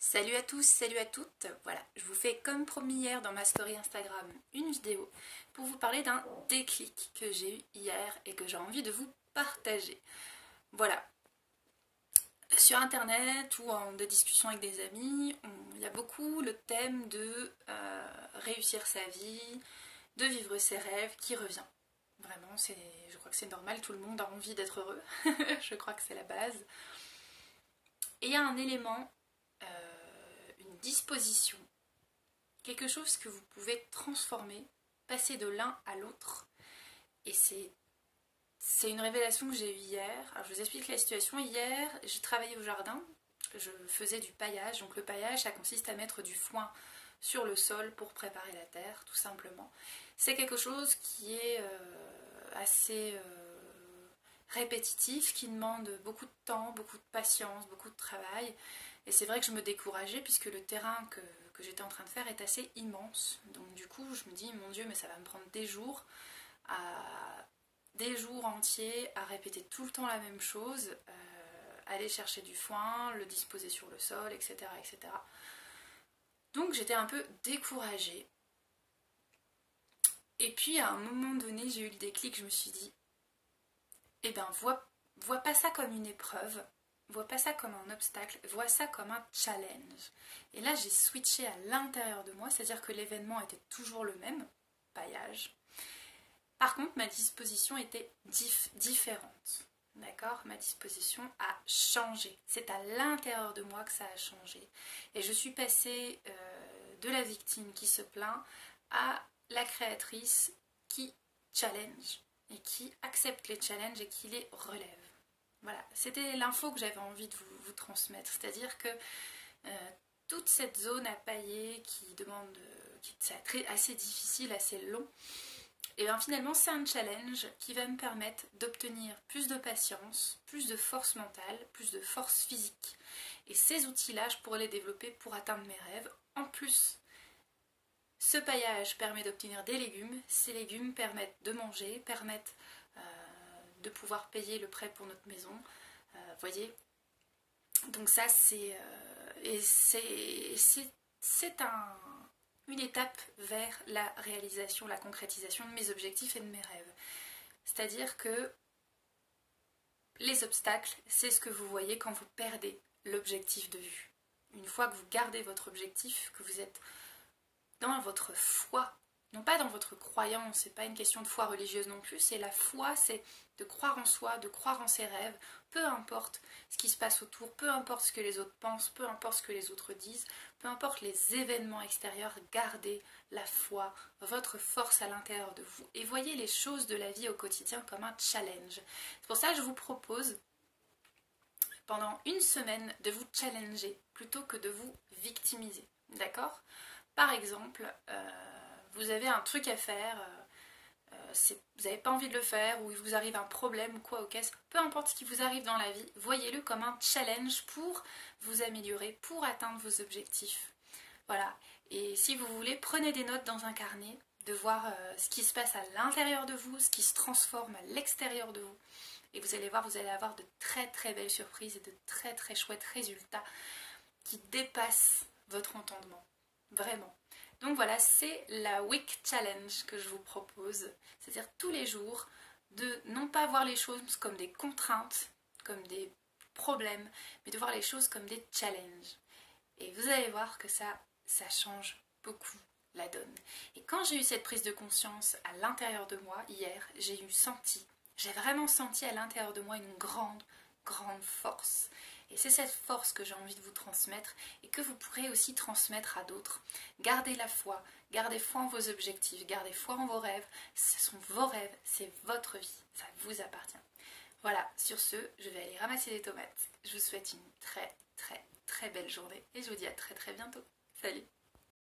Salut à tous, salut à toutes. Voilà, je vous fais comme promis hier dans ma story Instagram une vidéo pour vous parler d'un déclic que j'ai eu hier et que j'ai envie de vous partager. Voilà, sur internet ou en des discussions avec des amis, il y a beaucoup le thème de réussir sa vie, de vivre ses rêves qui revient. Vraiment, je crois que c'est normal, tout le monde a envie d'être heureux. Je crois que c'est la base. Et il y a un élément, une disposition, quelque chose que vous pouvez transformer, passer de l'un à l'autre. Et c'est une révélation que j'ai eue hier. Alors je vous explique la situation. Hier, j'ai travaillé au jardin, je faisais du paillage. Donc le paillage, ça consiste à mettre du foin sur le sol pour préparer la terre, tout simplement. C'est quelque chose qui est assez répétitif, qui demande beaucoup de temps, beaucoup de patience, beaucoup de travail. Et c'est vrai que je me décourageais puisque le terrain que j'étais en train de faire est assez immense. Donc du coup, je me dis, mon Dieu, mais ça va me prendre des jours entiers à répéter tout le temps la même chose, aller chercher du foin, le disposer sur le sol, etc. etc. Donc j'étais un peu découragée. Et puis à un moment donné, j'ai eu le déclic, je me suis dit, eh ben, vois pas ça comme une épreuve, vois pas ça comme un obstacle, vois ça comme un challenge. Et là, j'ai switché à l'intérieur de moi, c'est-à-dire que l'événement était toujours le même, paillage. Par contre, ma disposition était différente. D'accord? Ma disposition a changé. C'est à l'intérieur de moi que ça a changé. Et je suis passée de la victime qui se plaint à la créatrice qui challenge et qui accepte les challenges et qui les relève. Voilà, c'était l'info que j'avais envie de vous transmettre. C'est-à-dire que toute cette zone à pailler qui demande, c'est assez difficile, assez long, et bien finalement c'est un challenge qui va me permettre d'obtenir plus de patience, plus de force mentale, plus de force physique. Et ces outils-là, je pourrais les développer pour atteindre mes rêves. En plus, ce paillage permet d'obtenir des légumes. Ces légumes permettent de manger, permettent de pouvoir payer le prêt pour notre maison. Voyez. Donc ça c'est une étape vers la réalisation, la concrétisation de mes objectifs et de mes rêves. C'est-à-dire que les obstacles, c'est ce que vous voyez quand vous perdez l'objectif de vue. Une fois que vous gardez votre objectif, que vous êtes dans votre foi, non pas dans votre croyance, c'est pas une question de foi religieuse non plus, c'est la foi, c'est de croire en soi, de croire en ses rêves, peu importe ce qui se passe autour, peu importe ce que les autres pensent, peu importe ce que les autres disent, peu importe les événements extérieurs, gardez la foi, votre force à l'intérieur de vous et voyez les choses de la vie au quotidien comme un challenge. C'est pour ça que je vous propose pendant une semaine de vous challenger plutôt que de vous victimiser, d'accord ? Par exemple, vous avez un truc à faire, vous n'avez pas envie de le faire, ou il vous arrive un problème ou quoi au caisse, peu importe ce qui vous arrive dans la vie, voyez-le comme un challenge pour vous améliorer, pour atteindre vos objectifs. Voilà, et si vous voulez, prenez des notes dans un carnet, de voir ce qui se passe à l'intérieur de vous, ce qui se transforme à l'extérieur de vous. Et vous allez voir, vous allez avoir de très très belles surprises et de très très chouettes résultats qui dépassent votre entendement. Vraiment. Donc voilà, c'est la Week Challenge que je vous propose. C'est-à-dire tous les jours, de non pas voir les choses comme des contraintes, comme des problèmes, mais de voir les choses comme des challenges. Et vous allez voir que ça change beaucoup la donne. Et quand j'ai eu cette prise de conscience à l'intérieur de moi, hier, j'ai vraiment senti à l'intérieur de moi une grande force. Et c'est cette force que j'ai envie de vous transmettre et que vous pourrez aussi transmettre à d'autres. Gardez la foi, gardez foi en vos objectifs, gardez foi en vos rêves. Ce sont vos rêves, c'est votre vie, ça vous appartient. Voilà, sur ce, je vais aller ramasser des tomates. Je vous souhaite une très très très belle journée et je vous dis à très très bientôt. Salut!